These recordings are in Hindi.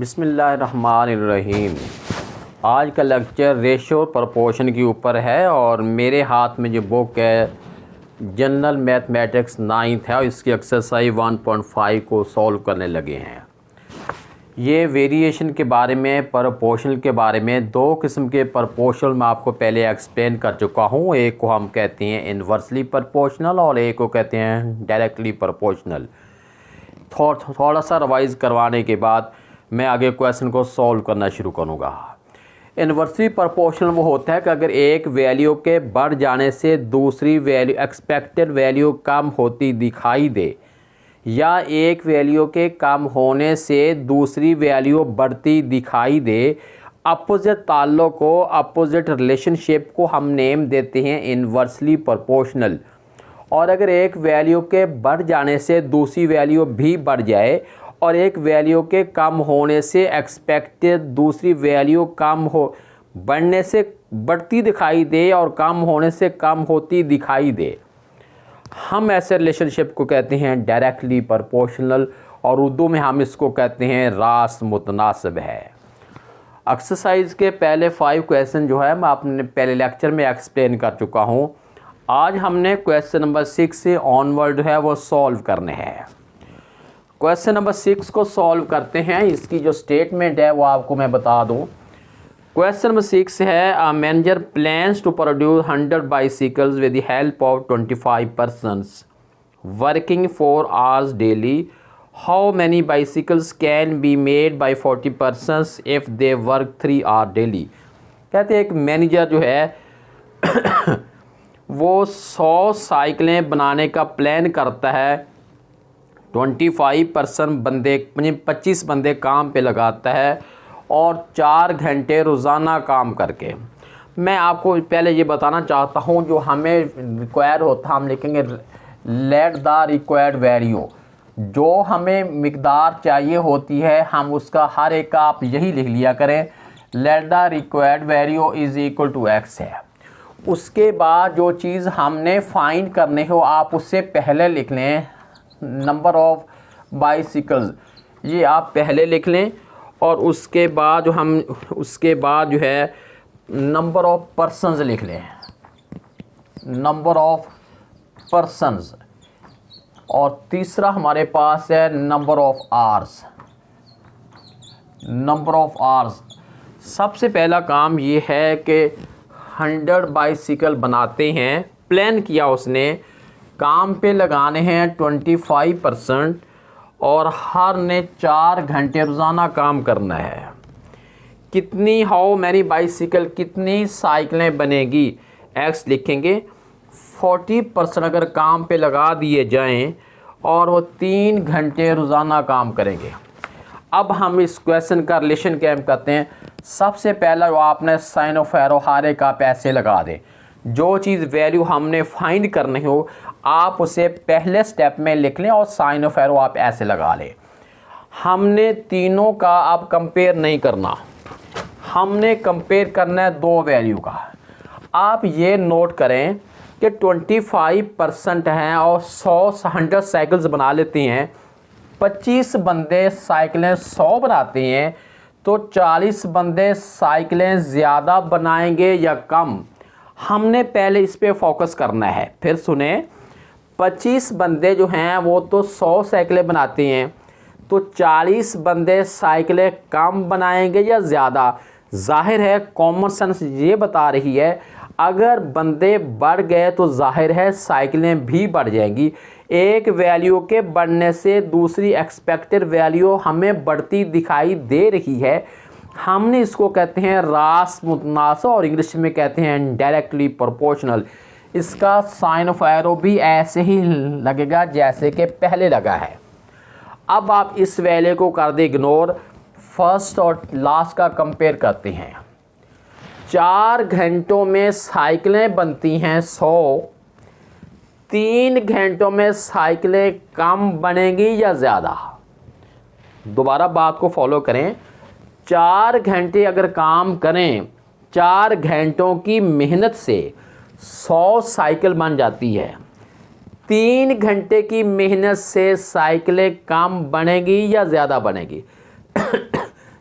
बिस्मिल्लाहिर्रहमानिर्रहीम। आज का लेक्चर रेशो प्रपोर्शन के ऊपर है और मेरे हाथ में जो बुक है जनरल मैथमेटिक्स 9th है और इसकी एक्सरसाइज 1.5 को सॉल्व करने लगे हैं। ये वेरिएशन के बारे में, प्रपोर्शनल के बारे में, दो किस्म के प्रपोर्शनल मैं आपको पहले एक्सप्लेन कर चुका हूँ। एक को हम कहते हैं इन्वर्सली प्रपोर्शनल और एक को कहते हैं डायरेक्टली प्रपोर्शनल। थोड़ा सा रिवाइज़ करवाने के बाद मैं आगे क्वेश्चन को सॉल्व करना शुरू करूँगा। इन्वर्सली प्रपोर्शनल वो होता है कि अगर एक वैल्यू के बढ़ जाने से दूसरी वैल्यू एक्सपेक्टेड वैल्यू कम होती दिखाई दे या एक वैल्यू के कम होने से दूसरी वैल्यू बढ़ती दिखाई दे, अपोजिट ताल्लुक़ को, अपोजिट रिलेशनशिप को हम नेम देते हैं इन्वर्सली प्रपोर्शनल। और अगर एक वैल्यू के बढ़ जाने से दूसरी वैल्यू भी बढ़ जाए और एक वैल्यू के कम होने से एक्सपेक्टेड दूसरी वैल्यू कम हो बढ़ने से बढ़ती दिखाई दे और कम होने से कम होती दिखाई दे, हम ऐसे रिलेशनशिप को कहते हैं डायरेक्टली प्रपोर्शनल और उर्दू में हम इसको कहते हैं रास मुतनासिब है। एक्सरसाइज के पहले 5 क्वेश्चन जो है मैं अपने पहले लेक्चर में एक्सप्लेन कर चुका हूँ। आज हमने क्वेश्चन नंबर 6 से ऑनवर्ड है वो सॉल्व करने हैं। क्वेश्चन नंबर 6 को सॉल्व करते हैं। इसकी जो स्टेटमेंट है वो आपको मैं बता दूं। क्वेश्चन नंबर 6 है a manager plans to produce 100 bicycles with the help of 25 persons working 4 hours daily. How many bicycles can be made by 40 persons if they work 3 hour daily. कहते हैं एक मैनेजर जो है वो 100 साइकिलें बनाने का प्लान करता है। 25 बंदे 25 बंदे काम पे लगाता है और 4 घंटे रोज़ाना काम करके। मैं आपको पहले ये बताना चाहता हूँ जो हमें रिक्वायर होता हम लिखेंगे लेट द रिक्वायर्ड वैल्यू। जो हमें मिकदार चाहिए होती है हम उसका हर एक का आप यही लिख लिया करें, let the required value is equal to x है। उसके बाद जो चीज़ हमने फाइंड करनी हो आप उससे पहले लिख लें नंबर ऑफ़ बाइसिकल्स, ये आप पहले लिख लें और उसके बाद जो है नंबर ऑफ़ पर्सन्स लिख लें, नंबर ऑफ़ पर्सन्स। और तीसरा हमारे पास है number of hours, number of hours. सबसे पहला काम ये है कि 100 बाइसिकल बनाते हैं, प्लान किया उसने, काम पे लगाने हैं 25% और हर ने 4 घंटे रोज़ाना काम करना है। कितनी हाउ मैनी बाइसिकल कितनी साइकिलें बनेगी, एक्स लिखेंगे। 40% अगर काम पे लगा दिए जाएं और वो 3 घंटे रोज़ाना काम करेंगे। अब हम इस क्वेश्चन का रिलेशन क्या करते हैं। सबसे पहला वो आपने साइन ऑफ एरो हारे का पैसे लगा दें। जो चीज़ वैल्यू हमने फाइंड करनी हो आप उसे पहले स्टेप में लिख लें और साइन ऑफ एरो आप ऐसे लगा लें। हमने तीनों का अब कंपेयर नहीं करना, हमने कंपेयर करना है 2 वैल्यू का। आप ये नोट करें कि 25% हैं और 100 साइकिल्स बना लेती हैं। 25 बंदे साइकिलें 100 बनाते हैं तो 40 बंदे साइकिलें ज़्यादा बनाएंगे या कम, हमने पहले इस पे फोकस करना है। फिर सुने, 25 बंदे जो हैं वो तो 100 साइकिलें बनाते हैं तो 40 बंदे साइकिलें कम बनाएंगे या ज़्यादा। जाहिर है कॉमन सेंस ये बता रही है अगर बंदे बढ़ गए तो जाहिर है साइकिलें भी बढ़ जाएंगी। एक वैल्यू के बढ़ने से दूसरी एक्सपेक्टेड वैल्यू हमें बढ़ती दिखाई दे रही है। हमने इसको कहते हैं रास मुतनासिब और इंग्लिश में कहते हैं डायरेक्टली प्रोपोर्शनल। इसका साइन ऑफ एरो भी ऐसे ही लगेगा जैसे कि पहले लगा है। अब आप इस वैल्यू को कर दे इग्नोर, फर्स्ट और लास्ट का कंपेयर करते हैं। 4 घंटों में साइकिलें बनती हैं 100, 3 घंटों में साइकिलें कम बनेंगी या ज़्यादा। दोबारा बात को फॉलो करें। 4 घंटे अगर काम करें, 4 घंटों की मेहनत से 100 साइकिल बन जाती है। 3 घंटे की मेहनत से साइकिलें कम बनेगी या ज़्यादा बनेगी।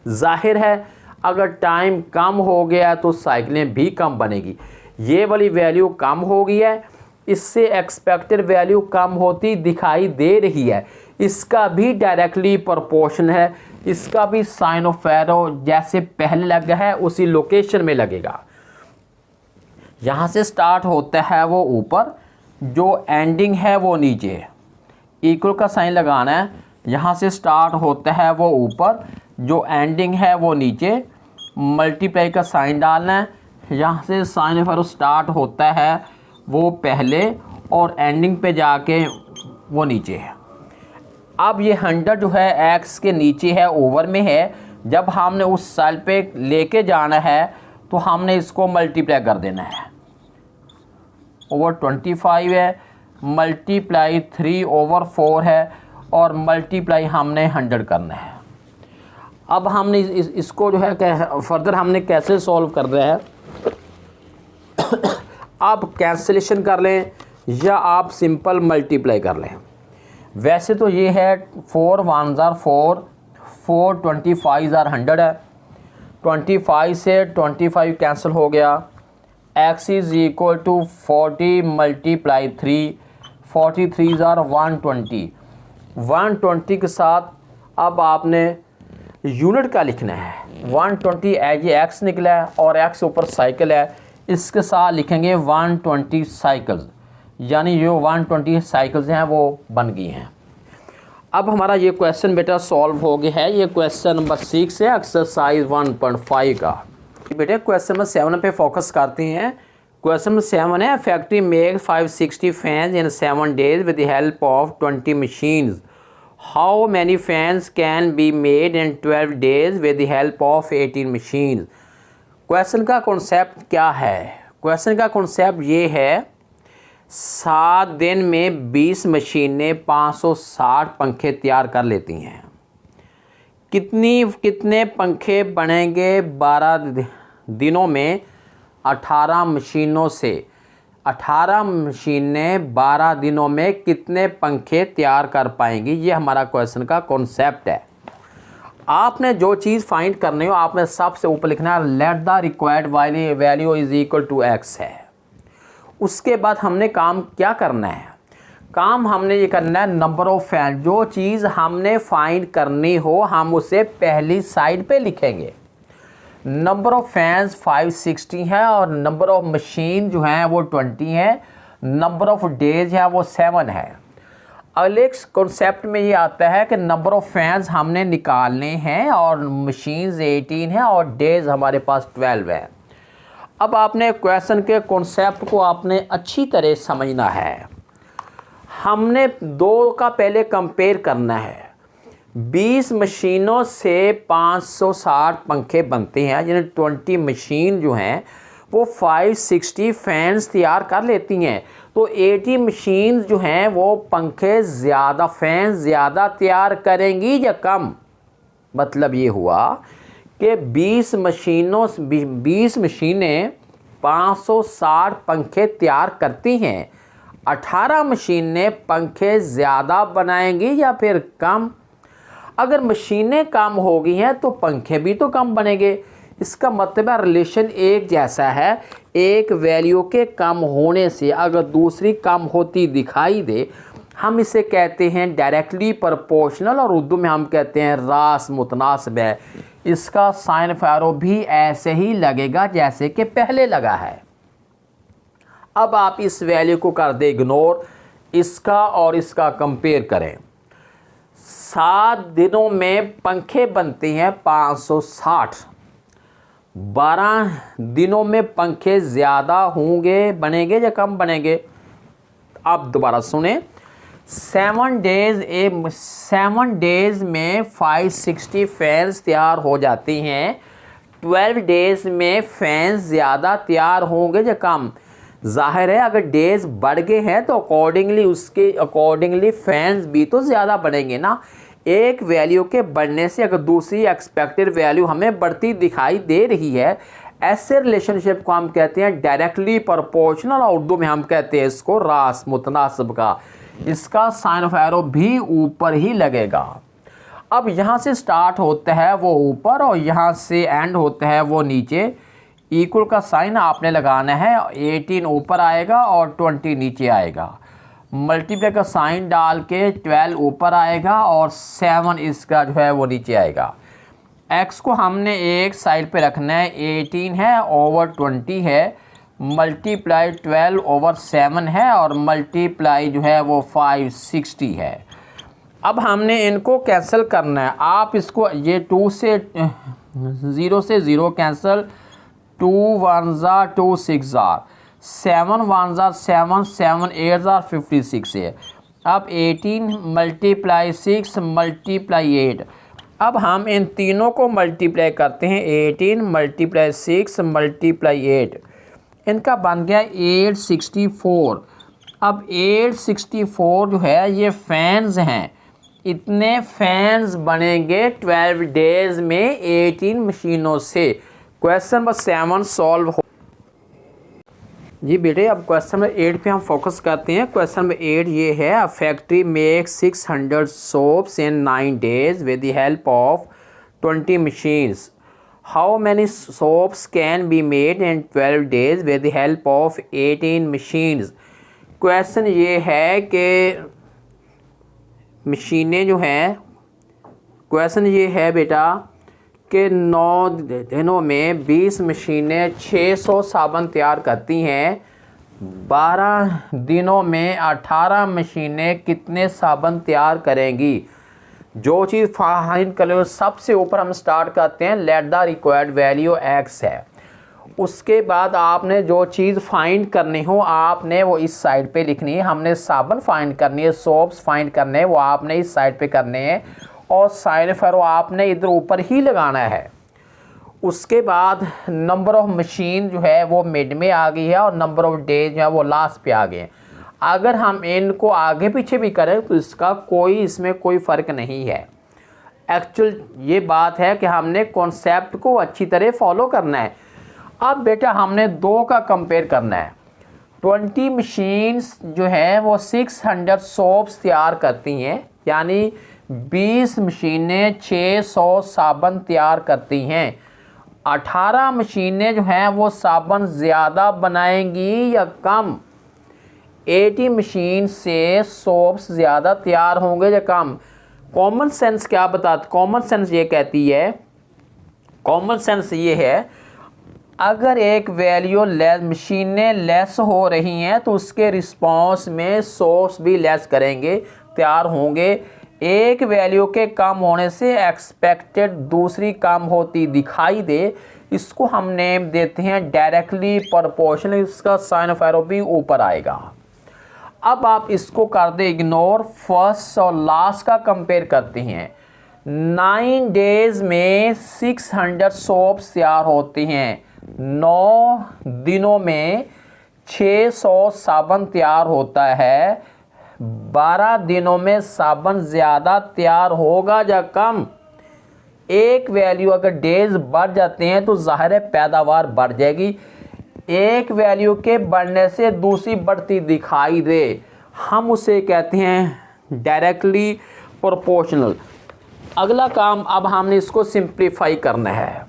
जाहिर है अगर टाइम कम हो गया तो साइकिलें भी कम बनेगी। ये वाली वैल्यू कम हो गई है, इससे एक्सपेक्टेड वैल्यू कम होती दिखाई दे रही है। इसका भी डायरेक्टली प्रोपोर्शन है, इसका भी साइन ऑफ एरो जैसे पहले लगा है उसी लोकेशन में लगेगा। यहाँ से स्टार्ट होता है वो ऊपर, जो एंडिंग है वो नीचे, इक्वल का साइन लगाना है। यहाँ से स्टार्ट होता है वो ऊपर, जो एंडिंग है वो नीचे, मल्टीप्लाई का साइन डालना है। यहाँ से साइन ऑफ एरो स्टार्ट होता है वो पहले और एंडिंग पे जाके वो नीचे है। अब ये 100 जो है एक्स के नीचे है, ओवर में है। जब हमने उस सेल पे लेके जाना है तो हमने इसको मल्टीप्लाई कर देना है। ओवर 25 है, मल्टीप्लाई 3/4 है और मल्टीप्लाई हमने 100 करना है। अब हमने इसको जो है फर्दर हमने कैसे सॉल्व कर रहे हैं, आप कैंसिलेशन कर लें या आप सिंपल मल्टीप्लाई कर लें। वैसे तो ये है 4 1 ज़ार 4, 4 25 ज़ार 100 है। 25 से 25 कैंसिल हो गया। x is equal to 40 multiply 3, 43 ज़ार 120। 120 के साथ अब आपने यूनिट का लिखना है। 120 एज एक्स निकला है और एक्स ऊपर साइकिल है, इसके साथ लिखेंगे 120 साइकिल्स, यानी जो 120 साइकिल्स हैं वो बन गई हैं। अब हमारा ये क्वेश्चन बेटा सॉल्व हो गया है। ये क्वेश्चन नंबर 6 है एक्सरसाइज 1.5 का। बेटे क्वेश्चन नंबर 7 पे फोकस करते हैं। क्वेश्चन नंबर 7 है, factory make 560 fans in 7 days with the help of 20 machines. How many fans can be made in 12 days with the help of 18 machines. Question का कॉन्सेप्ट क्या है? क्वेश्चन का कॉन्सेप्ट ये है, 7 दिन में 20 मशीनें 560 पंखे तैयार कर लेती हैं। कितने पंखे बनेंगे 12 दिनों में 18 मशीनों से? 18 मशीनें 12 दिनों में कितने पंखे तैयार कर पाएंगी? ये हमारा क्वेश्चन का कॉन्सेप्ट है। आपने जो चीज़ फाइंड करनी हो आपने सबसे ऊपर लिखना है let the required value is equal to x है। उसके बाद हमने काम क्या करना है? काम हमने ये करना है नंबर ऑफ फैन। जो चीज़ हमने फाइंड करनी हो हम उसे पहली साइड पे लिखेंगे। नंबर ऑफ फैंस 560 है और नंबर ऑफ मशीन जो हैं वो 20 है, नंबर ऑफ डेज है वो 7 है। अगले कॉन्सेप्ट में ये आता है कि नंबर ऑफ फैंस हमने निकालने हैं और मशीन्स 18 है और डेज हमारे पास 12 है। अब आपने क्वेश्चन के कॉन्सेप्ट को आपने अच्छी तरह समझना है। हमने दो का पहले कंपेयर करना है। 20 मशीनों से 560 पंखे बनते हैं, यानी 20 मशीन जो हैं वो 560 फैंस तैयार कर लेती हैं। तो 80 मशीन जो हैं वो पंखे ज़्यादा, फैंस ज़्यादा तैयार करेंगी या कम? मतलब ये हुआ कि 20 मशीनें 560 पंखे तैयार करती हैं। 18 मशीनें पंखे ज़्यादा बनाएंगी या फिर कम? अगर मशीनें कम हो गई हैं तो पंखे भी तो कम बनेंगे। इसका मतलब है रिलेशन एक जैसा है। एक वैल्यू के कम होने से अगर दूसरी कम होती दिखाई दे हम इसे कहते हैं डायरेक्टली प्रोपोर्शनल और उर्दू में हम कहते हैं रास मुतनासिब है। इसका साइन ऑफ एरो भी ऐसे ही लगेगा जैसे कि पहले लगा है। अब आप इस वैल्यू को कर दे इग्नोर, इसका और इसका कंपेयर करें। 7 दिनों में पंखे बनते हैं 560, 12 दिनों में पंखे ज़्यादा होंगे, बनेंगे या कम बनेंगे? आप दोबारा सुने। 7 डेज़ में 560 फैंस तैयार हो जाती हैं। 12 डेज़ में फैंस ज़्यादा तैयार होंगे या कम? जाहिर है अगर डेज़ बढ़ गए हैं तो अकॉर्डिंगली फैंस भी तो ज़्यादा बनेंगे ना। एक वैल्यू के बढ़ने से अगर दूसरी एक्सपेक्टेड वैल्यू हमें बढ़ती दिखाई दे रही है, ऐसे रिलेशनशिप को हम कहते हैं डायरेक्टली प्रोपोर्शनल और उर्दू में हम कहते हैं इसको रास मुतनासिब का। इसका साइन ऑफ एरो भी ऊपर ही लगेगा। अब यहाँ से स्टार्ट होता है वो ऊपर और यहाँ से एंड होता है वो नीचे। इक्वल का साइन आपने लगाना है, 18 ऊपर आएगा और 20 नीचे आएगा। मल्टीप्लाई का साइन डाल के 12 ऊपर आएगा और 7 इसका जो है वो नीचे आएगा। x को हमने एक साइड पे रखना है, 18 है ओवर 20 है, मल्टीप्लाई 12 ओवर 7 है और मल्टीप्लाई जो है वो 560 है। अब हमने इनको कैंसिल करना है। आप इसको ये 2 से 0 से 0 कैंसिल, 2 1 ज़ा 2 6 ज़ा, 7 1 ज़ा 7, 7 8 ज़ा 56 है। अब 18 मल्टीप्लाई 6 मल्टीप्लाई 8। अब हम इन तीनों को मल्टीप्लाई करते हैं, 18 मल्टीप्लाई 6 मल्टीप्लाई 8, इनका बन गया 864। अब 864 जो है ये फैंस हैं, इतने फैंस बनेंगे 12 डेज में 18 मशीनों से। क्वेश्चन नंबर 7 सॉल्व हो जी बेटे। अब क्वेश्चन नंबर 8 पे हम फोकस करते हैं। क्वेश्चन नंबर 8 ये है, a factory make 600 soaps in 9 days with the help of 20 machines. How many soaps can be made in 12 days with the help of 18 machines. Question ये है कि मशीनें जो हैं, क्वेश्चन ये है बेटा कि 9 दिनों में 20 मशीनें 600 साबुन तैयार करती हैं। 12 दिनों में 18 मशीनें कितने साबुन तैयार करेंगी। जो चीज़ फाइंड कर लो, सबसे ऊपर हम स्टार्ट करते हैं, late the required value x है। उसके बाद आपने जो चीज़ फाइंड करनी हो आपने वो इस साइड पे लिखनी है। हमने साबुन फाइंड करनी है, सोप्स फाइंड करने हैं, वो आपने इस साइड पे करने हैं और साइन फैरो आपने इधर ऊपर ही लगाना है। उसके बाद नंबर ऑफ मशीन जो है वो मिड में आ गई है और नंबर ऑफ डेज जो है वो लास्ट पे आ गए हैं। अगर हम इनको आगे पीछे भी करें तो इसमें कोई फ़र्क नहीं है। एक्चुअल ये बात है कि हमने कॉन्सेप्ट को अच्छी तरह फॉलो करना है। अब बेटा हमने 2 का कंपेयर करना है। 20 मशीन्स जो है वो 600 सोप्स तैयार करती हैं, यानी 20 मशीनें 600 साबुन तैयार करती हैं। 18 मशीनें जो हैं वो साबुन ज़्यादा बनाएंगी या कम। 80 मशीन से सोप्स ज़्यादा तैयार होंगे या कम। कॉमन सेंस क्या बताता, कॉमन सेंस ये कहती है, कॉमन सेंस ये है, अगर एक वैल्यू मशीनें लेस हो रही हैं तो उसके रिस्पांस में सोप्स भी लेस करेंगे, तैयार होंगे। एक वैल्यू के कम होने से एक्सपेक्टेड दूसरी कम होती दिखाई दे, इसको हम नेम देते हैं डायरेक्टली प्रोपोर्शनल। इसका साइन ऑफ एरो भी ऊपर आएगा। अब आप इसको कर दे इग्नोर, फर्स्ट और लास्ट का कंपेयर करते हैं। 9 डेज में 600 सोप्स तैयार होती हैं। 9 दिनों में 600 साबुन तैयार होता है। 12 दिनों में साबुन ज़्यादा तैयार होगा या कम। एक वैल्यू अगर डेज बढ़ जाते हैं तो ज़ाहिर है पैदावार बढ़ जाएगी। एक वैल्यू के बढ़ने से दूसरी बढ़ती दिखाई दे, हम उसे कहते हैं डायरेक्टली प्रोपोर्शनल। अगला काम अब हमने इसको सिंप्लीफाई करना है।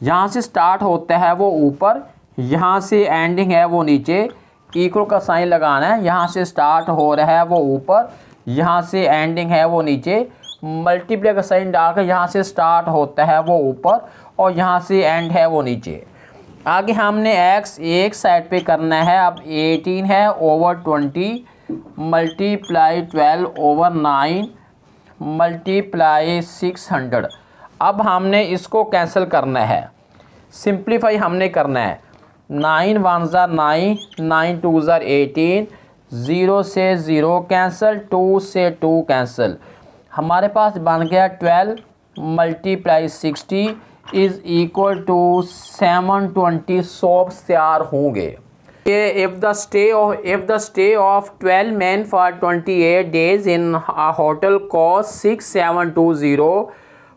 यहाँ से स्टार्ट होता है वो ऊपर, यहाँ से एंडिंग है वो नीचे। इक्वल का साइन लगाना है, यहाँ से स्टार्ट हो रहा है वो ऊपर, यहाँ से एंडिंग है वो नीचे। मल्टीप्लाई का साइन डालकर यहाँ से स्टार्ट होता है वो ऊपर और यहाँ से एंड है वो नीचे। आगे हमने x एक साइड पे करना है। अब 18 है ओवर 20 मल्टीप्लाई 12 ओवर 9 मल्टीप्लाई 600। अब हमने इसको कैंसिल करना है, सिंप्लीफाई हमने करना है। 9 1 ज़ा 9, 9 2 ज़ा 18, 0 से 0 कैंसिल, 2 से 2 कैंसिल। हमारे पास बन गया 12 multiply 60 is equal to 720 soaps तैयार होंगे। If the stay of 12 men for 28 days in a hotel costs 6720,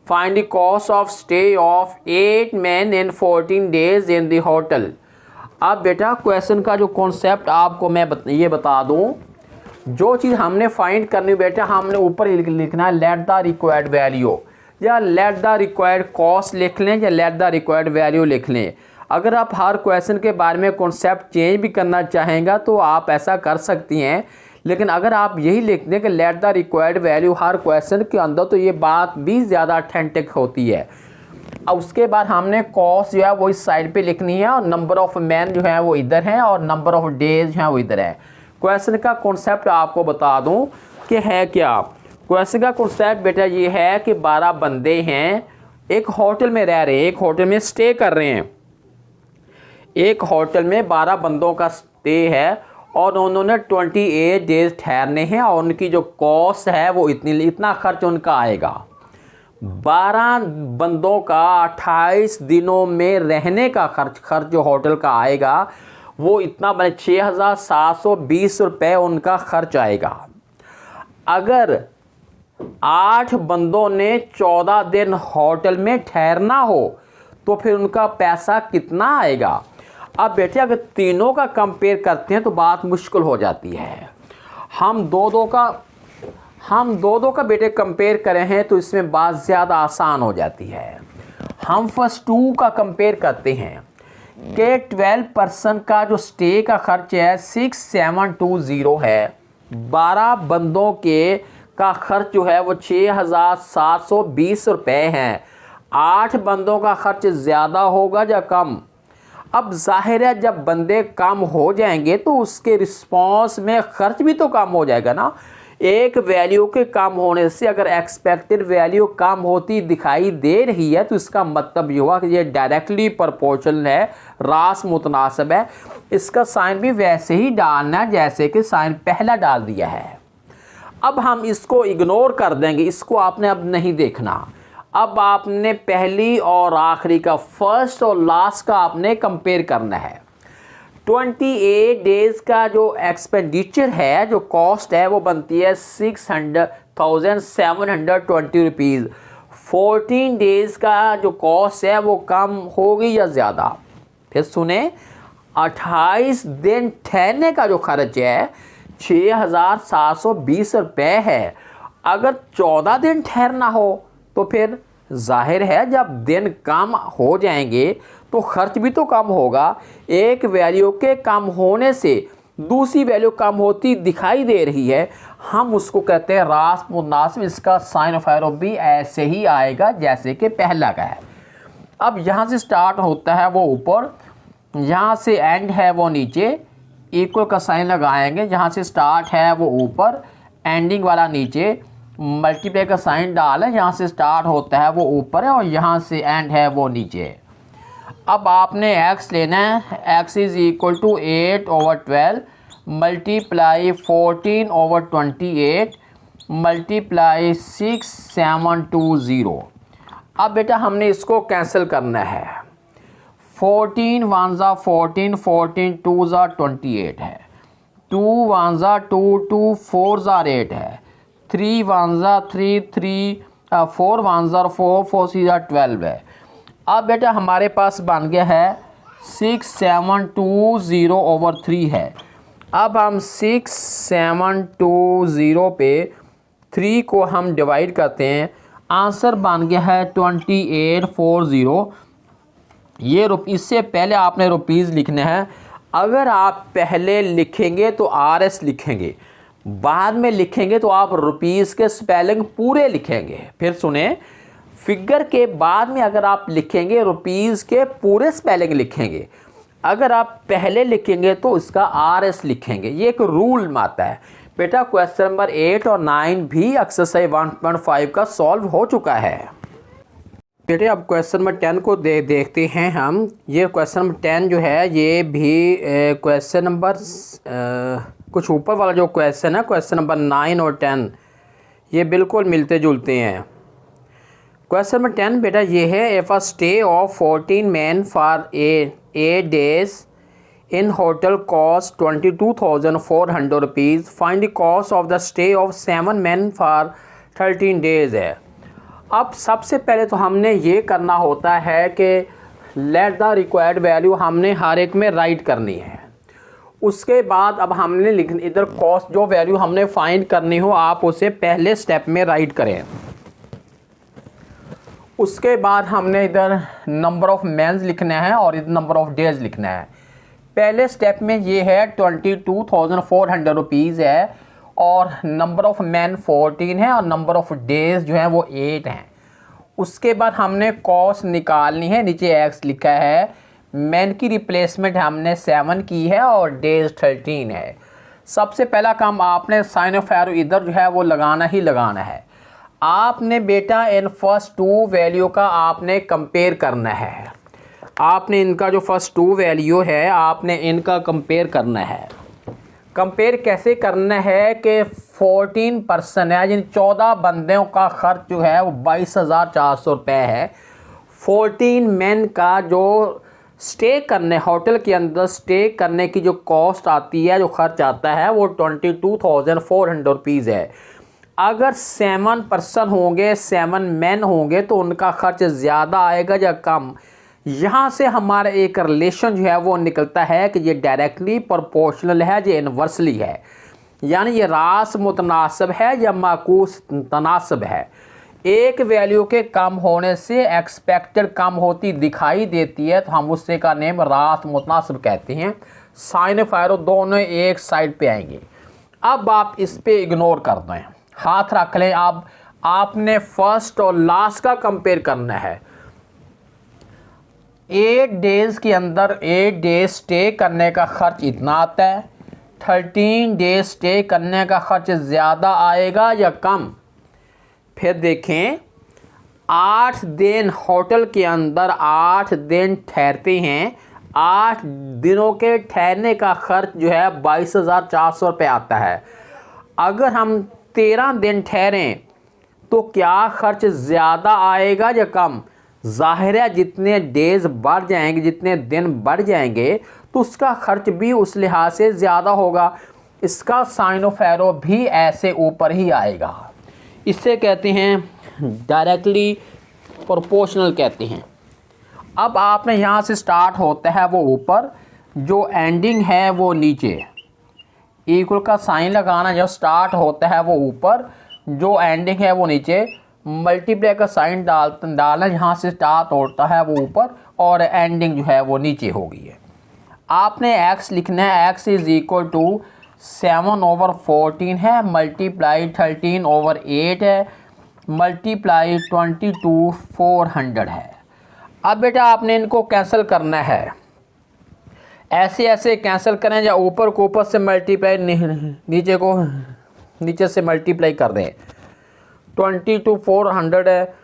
find the cost of stay of 8 men in 14 days in the hotel। अब बेटा क्वेश्चन का जो कॉन्सेप्ट आपको मैं ये बता दूं, जो चीज़ हमने फाइंड करनी बेटा, हमने ऊपर लिखना है लेट द रिक्वायर्ड वैल्यू, या लेट द रिक्वायर्ड कॉस्ट लिख लें, या लेट द रिक्वायर्ड वैल्यू लिख लें। अगर आप हर क्वेश्चन के बारे में कॉन्सेप्ट चेंज भी करना चाहेंगे तो आप ऐसा कर सकती हैं, लेकिन अगर आप यही लिख दें कि late the required value her question के अंदर, तो ये बात भी ज़्यादा ऑथेंटिक होती है। अब उसके बाद हमने कॉस्ट जो है वो इस साइड पे लिखनी है, और नंबर ऑफ मैन जो है वो इधर है, और नंबर ऑफ डेज जो है वो इधर है। क्वेश्चन का कॉन्सेप्ट आपको बता दूं कि है क्या। क्वेश्चन का कॉन्सेप्ट बेटा ये है कि 12 बंदे हैं, एक होटल में रह रहे हैं, एक होटल में स्टे कर रहे हैं। एक होटल में 12 बंदों का स्टे है, और उन्होंने 28 डेज ठहरने हैं, और उनकी जो कॉस्ट है वो इतना खर्च उनका आएगा। 12 बंदों का 28 दिनों में रहने का खर्च जो होटल का आएगा वो इतना बने 6,720 रुपये उनका खर्च आएगा। अगर 8 बंदों ने 14 दिन होटल में ठहरना हो तो फिर उनका पैसा कितना आएगा। अब बेटे अगर तीनों का कंपेयर करते हैं तो बात मुश्किल हो जाती है। हम दो का बेटे कंपेयर करें हैं तो इसमें बात ज़्यादा आसान हो जाती है। हम फर्स्ट 2 का कंपेयर करते हैं कि 12 पर्सन का जो स्टे का खर्च है 6720 है। 12 बंदों के का खर्च जो है वो 6,720 रुपये हैं। 8 बंदों का खर्च ज़्यादा होगा या कम। अब जाहिर है जब बंदे कम हो जाएंगे तो उसके रिस्पॉन्स में खर्च भी तो कम हो जाएगा ना। एक वैल्यू के कम होने से अगर एक्सपेक्टेड वैल्यू कम होती दिखाई दे रही है तो इसका मतलब ये हुआ कि ये डायरेक्टली प्रोपोर्शनल है, रास मुतनासिब है। इसका साइन भी वैसे ही डालना है जैसे कि साइन पहला डाल दिया है। अब हम इसको इग्नोर कर देंगे, इसको आपने अब नहीं देखना। अब आपने पहली और आखिरी का, फर्स्ट और लास्ट का आपने कंपेयर करना है। 28 डेज़ का जो एक्सपेंडिचर है, जो कॉस्ट है वो बनती है 6,720 रुपीज़। 14 डेज़ का जो कॉस्ट है वो कम होगी या ज़्यादा। फिर सुने, 28 दिन ठहरने का जो खर्च है 6,720 रुपये है। अगर 14 दिन ठहरना हो तो फिर जाहिर है जब दिन कम हो जाएंगे तो खर्च भी तो कम होगा। एक वैल्यू के कम होने से दूसरी वैल्यू कम होती दिखाई दे रही है, हम उसको कहते हैं रास मुनासिब। इसका साइन ऑफ एरो भी ऐसे ही आएगा जैसे कि पहला का है। अब यहाँ से स्टार्ट होता है वो ऊपर, यहाँ से एंड है वो नीचे, इक्वल का साइन लगाएंगे। जहाँ से स्टार्ट है वो ऊपर, एंडिंग वाला नीचे, मल्टीप्लाई का साइन डाल है। यहाँ से स्टार्ट होता है वो ऊपर है और यहाँ से एंड है वो नीचे। अब आपने x लेना है, x is equal to 8/12 multiply 14/28 multiply 6720। अब बेटा हमने इसको कैंसिल करना है। 14 1 ज़ा 14, 14 2 ज़ा 28 है, 2 1 ज़ा 2, 2 4 ज़ा 8 है, 3 1 ज़ा 3, 3 4 1 ज़ा 4, 4 6 ज़ा 12 है। अब बेटा हमारे पास बन गया है 6720/3 है। अब हम 6720 पे 3 को हम डिवाइड करते हैं, आंसर बन गया है 2840। ये इससे पहले आपने रुपीज़ लिखना है। अगर आप पहले लिखेंगे तो RS लिखेंगे, बाद में लिखेंगे तो आप रुपीज़ के स्पेलिंग पूरे लिखेंगे। फिर सुने, फिगर के बाद में अगर आप लिखेंगे रुपीज़ के पूरे स्पेलिंग लिखेंगे। अगर आप पहले लिखेंगे तो इसका RS लिखेंगे। ये एक रूल माता है बेटा। क्वेश्चन नंबर 8 और 9 भी एक्सरसाइज 1.5 का सॉल्व हो चुका है बेटे। अब क्वेश्चन नंबर 10 को देखते हैं हम। ये क्वेश्चन नंबर 10 जो है ये भी क्वेश्चन नंबर कुछ ऊपर वाला जो क्वेश्चन है, क्वेश्चन नंबर 9 और 10, ये बिल्कुल मिलते जुलते हैं। क्वेश्चन नंबर 10 बेटा ये है, if a stay of 14 man for 8 days in hotel cost 22,400 rupees, find the cost of the stay of 7 man for 13 days है। अब सबसे पहले तो हमने ये करना होता है कि लेट द रिक्वायर्ड वैल्यू हमने हर एक में राइट करनी है। उसके बाद अब हमने इधर कॉस्ट जो वैल्यू हमने फाइंड करनी हो आप उसे पहले स्टेप में राइट करें। उसके बाद हमने इधर नंबर ऑफ मैन्स लिखना है और इधर नंबर ऑफ डेज लिखना है। पहले स्टेप में ये है 22,400 रुपीज़ है और नंबर ऑफ मैन 14 है और नंबर ऑफ डेज जो है वो 8 हैं। उसके बाद हमने कॉस्ट निकालनी है, नीचे एक्स लिखा है। मैन की रिप्लेसमेंट हमने 7 की है और डेज 13 है। सबसे पहला काम आपने साइन ऑफ एरो इधर जो है वो लगाना ही लगाना है। आपने बेटा इन फर्स्ट टू वैल्यू का आपने कंपेयर करना है। आपने इनका जो फर्स्ट टू वैल्यू है आपने इनका कंपेयर करना है। कंपेयर कैसे करना है कि 14% है, जिन 14 बंदों का खर्च जो है वो 22,400 रुपये है। 14 मैन का जो स्टे करने होटल के अंदर स्टे करने की जो कॉस्ट आती है, जो खर्च आता है वो 22,400 रुपीज़ है। अगर 7 पर्सन होंगे, 7 मैन होंगे तो उनका खर्च ज़्यादा आएगा या कम। यहाँ से हमारा एक रिलेशन जो है वो निकलता है कि ये डायरेक्टली प्रोपोर्शनल है, ये इन्वर्सली है, यानी ये रास मुतनासिब है या माकूस तनासब है। एक वैल्यू के कम होने से एक्सपेक्टेड कम होती दिखाई देती है तो हम उससे का नेम रास मुतनासिब कहते हैं। साइन ऑफ एरो दोनों एक साइड पे आएंगे। अब आप इस पे इग्नोर कर दें, हाथ रख लें। अब आपने फर्स्ट और लास्ट का कंपेयर करना है। 8 डेज़ के अंदर 8 डेज स्टे करने का खर्च इतना आता है, 13 डेज स्टे करने का खर्च ज़्यादा आएगा या कम। फिर देखें 8 दिन होटल के अंदर 8 दिन ठहरते हैं, 8 दिनों के ठहरने का खर्च जो है 22,400 रुपये आता है। अगर हम 13 दिन ठहरें तो क्या खर्च ज़्यादा आएगा या कम। ज़ाहिर है जितने डेज़ बढ़ जाएंगे, जितने दिन बढ़ जाएंगे तो उसका खर्च भी उस लिहाज से ज़्यादा होगा। इसका साइन ऑफ एरो भी ऐसे ऊपर ही आएगा। इससे कहते हैं डायरेक्टली प्रोपोर्शनल कहते हैं। अब आपने यहाँ से स्टार्ट होता है वो ऊपर, जो एंडिंग है वो नीचे। इक्वल का साइन लगाना, जब स्टार्ट होता है वो ऊपर, जो एंडिंग है वो नीचे। मल्टीप्लाई का साइन डालना, यहाँ से स्टार्ट होता है वो ऊपर और एंडिंग जो है वो नीचे हो गई है। आपने x लिखना है, x इज़ इक्वल टू 7/14 है, मल्टीप्लाई 13/8 है, मल्टीप्लाई 22,400 है। अब बेटा आपने इनको कैंसिल करना है, ऐसे ऐसे कैंसिल करें या ऊपर को ऊपर से मल्टीप्लाई, नीचे को नीचे से मल्टीप्लाई कर दें। 22,400 है,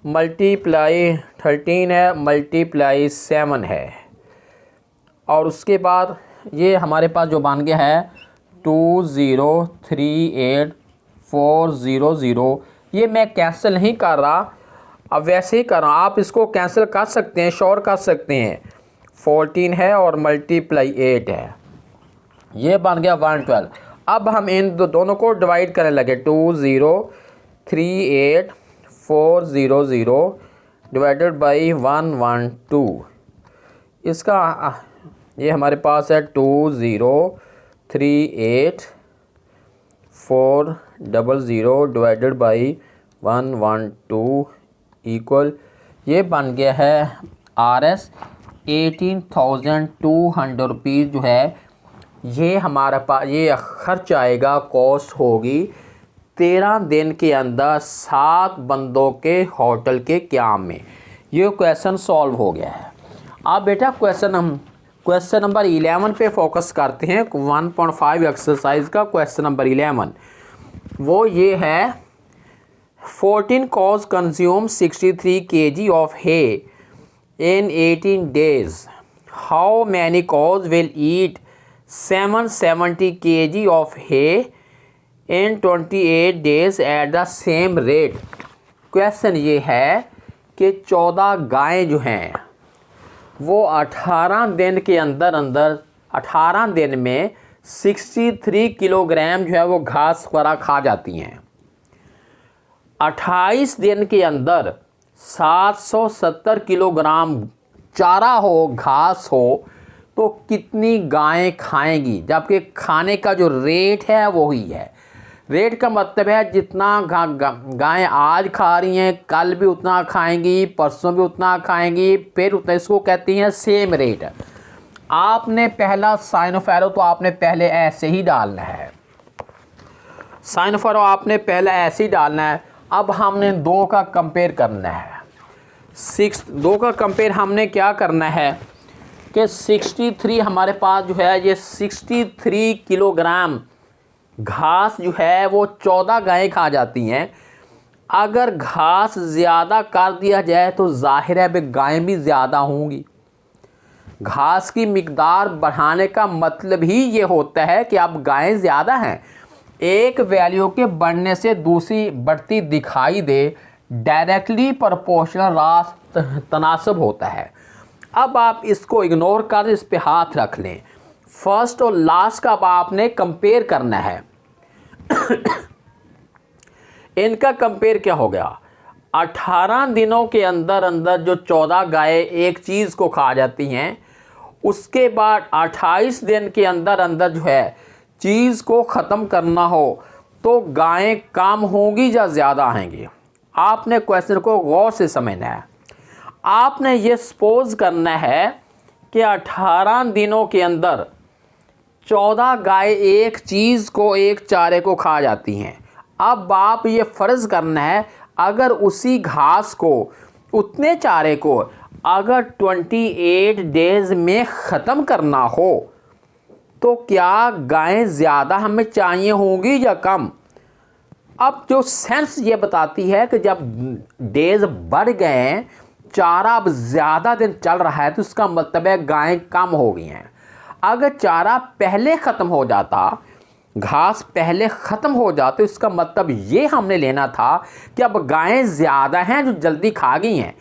मल्टीप्लाई 13 है, मल्टीप्लाई 7 है, और उसके बाद ये हमारे पास जो बन गया है 2038,400। ये मैं कैंसिल नहीं कर रहा, अब वैसे ही कर रहा हूँ। आप इसको कैंसिल कर सकते हैं, श्योर कर सकते हैं। 14 है और मल्टीप्लाई 8 है, ये बन गया 112। अब हम इन दोनों को डिवाइड करने लगे। 2038,400 डिवाइडेड बाई 112। इसका ये हमारे पास है 2038,400 डिवाइडेड बाई 112 इक्वल, ये बन गया है RS 18,200 रुपीज़ जो है ये हमारे पास ये खर्च आएगा, कॉस्ट होगी 13 दिन के अंदर 7 बंदों के होटल के क़याम में। ये क्वेश्चन सॉल्व हो गया है। अब बेटा क्वेश्चन नंबर 11 पे फोकस करते हैं। 1.5 एक्सरसाइज का क्वेश्चन नंबर 11 वो ये है, 14 cows consume 63 kg of hay in 18 days. How many cows will eat 770 kg of hay in 28 days at the same rate? Question ये है कि 14 गायें जो हैं वो 18 दिन के अंदर 18 दिन में 63 किलोग्राम जो है वो घास वगैरह खा जाती हैं। 28 दिन के अंदर 770 किलोग्राम चारा हो, घास हो, तो कितनी गायें खाएंगी, जबकि खाने का जो रेट है वही है। रेट का मतलब है जितना गायें आज खा रही हैं कल भी उतना खाएंगी, परसों भी उतना खाएंगी, फिर उतना, इसको कहती हैं सेम रेट। आपने पहला साइन ऑफ एरो तो आपने पहले ऐसे ही डालना है, साइन ऑफ एरो आपने पहले ऐसे ही डालना है। अब हमने दो का कंपेयर करना है, दो का कंपेयर हमने क्या करना है कि 63 हमारे पास जो है ये 63 किलोग्राम घास जो है वो 14 गायें खा जाती हैं। अगर घास ज़्यादा कर दिया जाए तो जाहिर है गायें भी ज़्यादा होंगी। घास की मिकदार बढ़ाने का मतलब ही ये होता है कि अब गायें ज़्यादा हैं। एक वैल्यू के बढ़ने से दूसरी बढ़ती दिखाई दे, डायरेक्टली प्रोपोर्शनल रास्त तनासब होता है। अब आप इसको इग्नोर कर इस पे हाथ रख लें। फर्स्ट और लास्ट का अब आपने कंपेयर करना है। इनका कंपेयर क्या हो गया, 18 दिनों के अंदर अंदर जो 14 गायें एक चीज़ को खा जाती हैं, उसके बाद 28 दिन के अंदर अंदर जो है चीज़ को ख़त्म करना हो तो गायें कम होंगी या ज़्यादा आएंगी। आपने क्वेश्चन को गौर से समझना है। आपने ये सपोज करना है कि 18 दिनों के अंदर 14 गाय एक चीज़ को, एक चारे को खा जाती हैं। अब आप ये फ़र्ज़ करना है अगर उसी घास को, उतने चारे को अगर 28 डेज़ में ख़त्म करना हो तो क्या गायें ज़्यादा हमें चाहिए होंगी या कम। अब जो सेंस ये बताती है कि जब डेज़ बढ़ गए हैं, चारा अब ज़्यादा दिन चल रहा है, तो इसका मतलब है गायें कम हो गई हैं। अगर चारा पहले ख़त्म हो जाता, घास पहले ख़त्म हो जाती, तो इसका मतलब ये हमने लेना था कि अब गायें ज़्यादा हैं जो जल्दी खा गई हैं।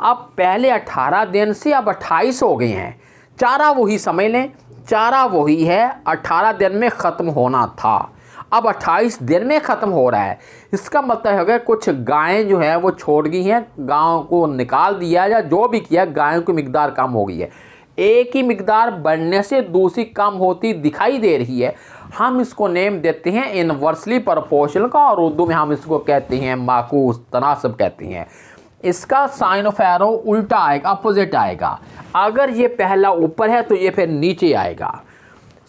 अब पहले 18 दिन से अब 28 हो गए हैं। चारा वही समझ लें, चारा वही है, 18 दिन में ख़त्म होना था, अब 28 दिन में ख़त्म हो रहा है। इसका मतलब है कुछ गायें जो है वो छोड़ गई हैं, गायों को निकाल दिया या जो भी किया, गायों की मिकदार कम हो गई है। एक ही मिकदार बढ़ने से दूसरी कम होती दिखाई दे रही है। हम इसको नेम देते हैं इन्वर्सली प्रोपोर्शनल का, और उर्दू में हम इसको कहते हैं माकूस तनासब कहते हैं। इसका साइन ऑफ एरो उल्टा आएगा, अपोजिट आएगा। अगर ये पहला ऊपर है तो ये फिर नीचे आएगा।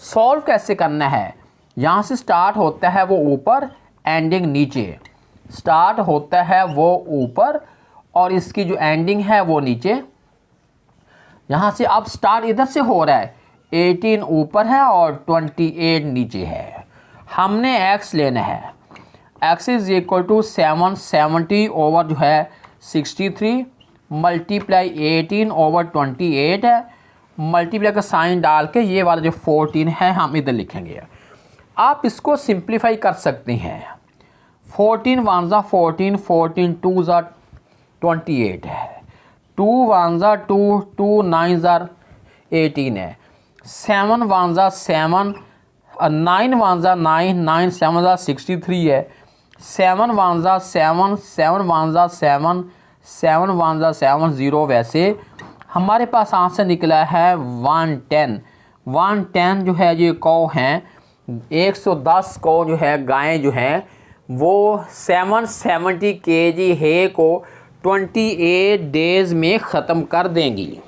सॉल्व कैसे करना है, यहाँ से स्टार्ट होता है वो ऊपर, एंडिंग नीचे। स्टार्ट होता है वो ऊपर और इसकी जो एंडिंग है वो नीचे। यहाँ से अब स्टार्ट इधर से हो रहा है, 18 ऊपर है और 28 नीचे है। हमने x लेना है, x is equal to 770 over जो है 63 मल्टीप्लाई 18 ओवर 28 है। मल्टीप्लाई का साइन डाल के ये वाला जो 14 है हम इधर लिखेंगे। आप इसको सिंप्लीफाई कर सकते हैं। 14 वन ज़ा 14, 14 टू ज़ा 28 है, 2 वन ज़ा 2, 2 9 ज़ा 18 है, 7 वन ज़ा 7, 9 वन ज़ा 9, 9 7 ज़ा 63 है, 7 वन ज़ा 7, 7 वन ज़ा 7, 7 वन ज़ा 7 0। वैसे हमारे पास आंसर निकला है 110। 110 जो है ये कौ हैं, 110 कौ जो है गायें जो हैं वो 770 kg है को 28 डेज़ में ख़त्म कर देंगी।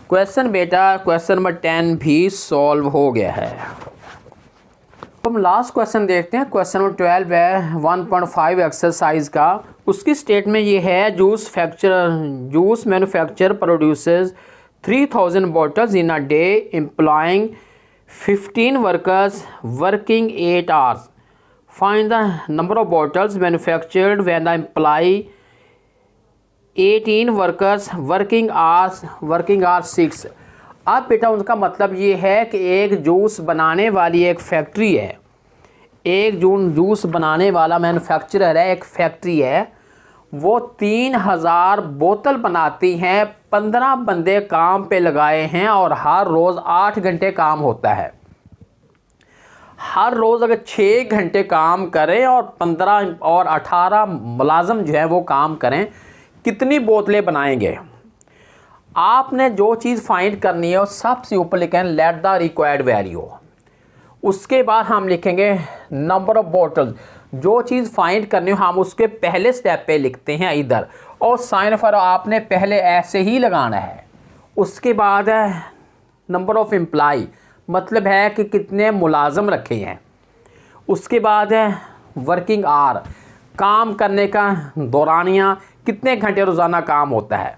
क्वेश्चन बेटा क्वेश्चन नंबर 10 भी सॉल्व हो गया है। हम लास्ट क्वेश्चन देखते हैं। क्वेश्चन नंबर 12 है 1.5 एक्सरसाइज का। उसकी स्टेटमेंट ये है, juice manufacture produces 3000 bottles in a day employing 15 workers working 8 hours. Find the number of bottles manufactured when the employee 18 workers working hours 6. अब बेटा उनका मतलब ये है कि एक जूस बनाने वाली एक फैक्ट्री है, एक जूस बनाने वाला मैन्युफैक्चरर है, एक फैक्ट्री है, वो 3000 बोतल बनाती हैं। 15 बंदे काम पे लगाए हैं और हर रोज़ 8 घंटे काम होता है। हर रोज़ अगर 6 घंटे काम करें और 15 और 18 मुलाजम जो है वो काम करें, कितनी बोतलें बनाएंगे। आपने जो चीज़ फाइंड करनी है वो सबसे ऊपर लिखें लेट द रिक्वायर्ड वैल्यू। उसके बाद हम लिखेंगे नंबर ऑफ बॉटल्स। जो चीज़ फाइंड करनी हो हम उसके पहले स्टेप पे लिखते हैं इधर, और साइन ऑफ एरो आपने पहले ऐसे ही लगाना है। उसके बाद है नंबर ऑफ एम्प्लाई, मतलब है कि कितने मुलाजम रखे हैं। उसके बाद है वर्किंग आवर, काम करने का दौरानिया, कितने घंटे रोज़ाना काम होता है।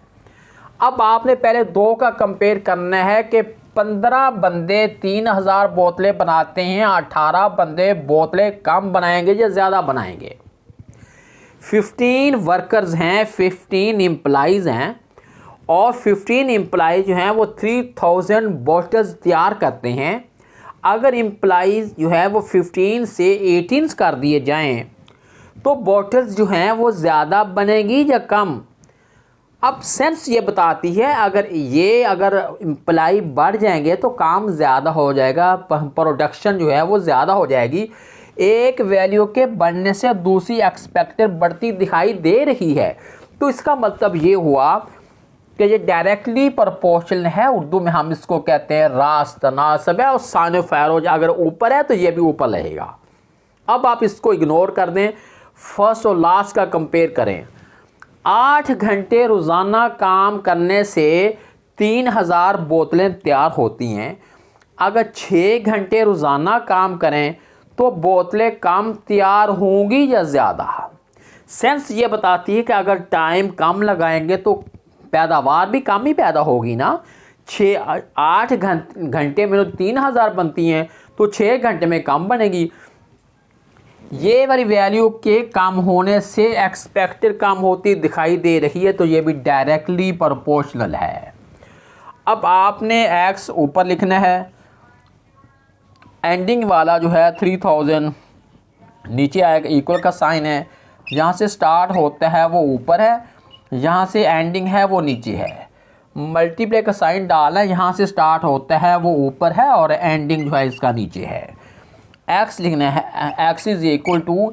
अब आपने पहले दो का कंपेयर करना है कि 15 बंदे 3000 बोतलें बनाते हैं, 18 बंदे बोतलें कम बनाएंगे या ज़्यादा बनाएंगे। 15 वर्कर्स हैं, 15 एम्प्लॉइज़ हैं, और 15 एम्प्लॉइज़ जो हैं वो 3000 बोतल्स तैयार करते हैं। अगर एम्प्लॉइज़ जो है वो 15 से 18 कर दिए जाएं तो बोतल्स जो हैं वो ज़्यादा बनेगी या कम। अब सेंस ये बताती है अगर एम्प्लाई बढ़ जाएंगे तो काम ज़्यादा हो जाएगा, प्रोडक्शन जो है वो ज़्यादा हो जाएगी। एक वैल्यू के बढ़ने से दूसरी एक्सपेक्टेड बढ़ती दिखाई दे रही है, तो इसका मतलब ये हुआ कि ये डायरेक्टली प्रोपोर्शनल है। उर्दू में हम इसको कहते हैं रास्त तनासब है, और साइन ऑफ एरो अगर ऊपर है तो ये भी ऊपर रहेगा। अब आप इसको इग्नोर कर दें, फर्स्ट और लास्ट का कंपेयर करें। 8 घंटे रोज़ाना काम करने से 3000 बोतलें तैयार होती हैं। अगर 6 घंटे रोज़ाना काम करें तो बोतलें कम तैयार होंगी या ज़्यादा। सेंस ये बताती है कि अगर टाइम कम लगाएंगे तो पैदावार भी कम ही पैदा होगी ना। 8 घंटे में तो 3000 बनती हैं, तो 6 घंटे में कम बनेगी। ये वाली वैल्यू के कम होने से एक्सपेक्टेड कम होती दिखाई दे रही है, तो ये भी डायरेक्टली प्रोपोर्शनल है। अब आपने एक्स ऊपर लिखना है, एंडिंग वाला जो है 3000 नीचे आएगा, इक्वल का साइन है। यहाँ से स्टार्ट होता है वो ऊपर है, यहाँ से एंडिंग है वो नीचे है। मल्टीप्लाई का साइन डाला है, यहाँ से स्टार्ट होता है वो ऊपर है और एंडिंग जो है इसका नीचे है। एक्स लिखना है, एक्स इज इक्वल टू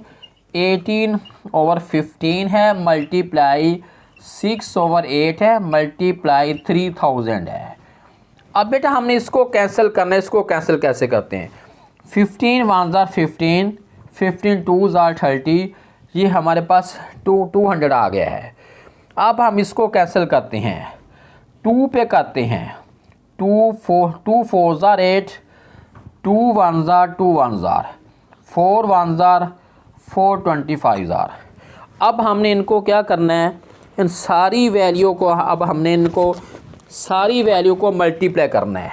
18/15 है, मल्टीप्लाई 6/8 है, मल्टीप्लाई 3000 है। अब बेटा हमने इसको कैंसिल करना है। इसको कैंसिल कैसे करते हैं? 15 1 जार 15, 15 2 जार 30, ये हमारे पास 200 आ गया है। अब हम इसको कैंसिल करते हैं, 2 पे करते हैं, 2 4 jar 8, 2 1 jar 2 1 jar, 4 1 jar 4 25 jar. अब हमने इनको क्या करना है, इन सारी वैल्यू को, अब हमने इनको सारी वैल्यू को मल्टीप्लाई करना है।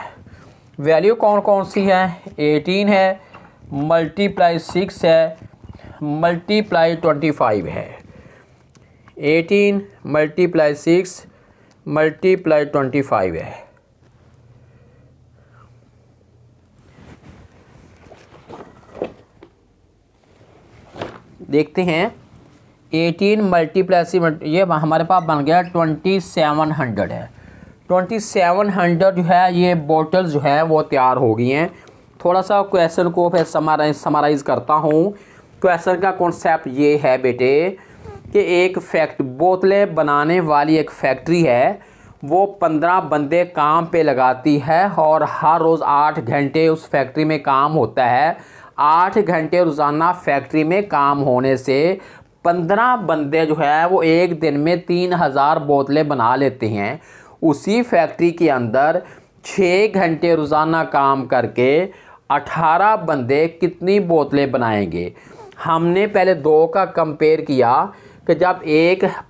वैल्यू कौन कौन सी है? 18 है, मल्टीप्लाई 6 है, मल्टीप्लाई 25 है। 18 मल्टीप्लाई 6 मल्टीप्लाई 25 है। देखते हैं 18 मल्टीप्लाई 6, ये हमारे पास बन गया 2700 है। 2700 जो है ये बोतल्स जो है वो तैयार हो गई हैं। थोड़ा सा क्वेश्चन को फिर समराइज़ करता हूँ। क्वेश्चन का कॉन्सेप्ट ये है बेटे कि एक बोतलें बनाने वाली एक फैक्ट्री है, वो 15 बंदे काम पे लगाती है और हर रोज़ 8 घंटे उस फैक्ट्री में काम होता है। 8 घंटे रोज़ाना फैक्ट्री में काम होने से 15 बंदे जो है वो एक दिन में 3000 बोतलें बना लेते हैं। उसी फैक्ट्री के अंदर 6 घंटे रोज़ाना काम करके 18 बंदे कितनी बोतलें बनाएंगे? हमने पहले 2 का कंपेयर किया कि जब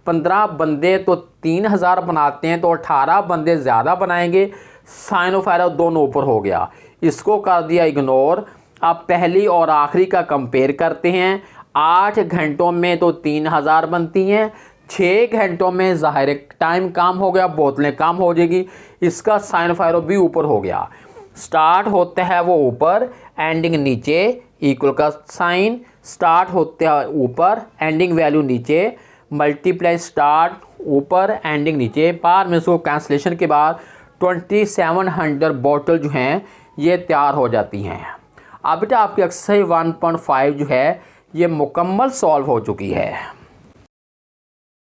15 बंदे तो 3000 बनाते हैं तो 18 बंदे ज़्यादा बनाएंगे। साइन ऑफ एरर दोनों ऊपर हो गया, इसको कर दिया इग्नोर। अब पहली और आखिरी का कंपेयर करते हैं। 8 घंटों में तो 3000 बनती हैं, 6 घंटों में ज़ाहिर टाइम कम हो गया, बोतलें कम हो जाएगी। इसका साइन ऑफ एरर भी ऊपर हो गया। स्टार्ट होता है वो ऊपर, एंडिंग नीचे, इक्वल का साइन। स्टार्ट होता है ऊपर, एंडिंग वैल्यू नीचे, मल्टीप्लाई स्टार्ट ऊपर, एंडिंग नीचे। पार में इसको कैंसलेशन के बाद 2700 बोतल जो हैं ये तैयार हो जाती हैं। अब बेटा आपकी एक्सरसाइज 1.5 जो है ये मुकम्मल सॉल्व हो चुकी है।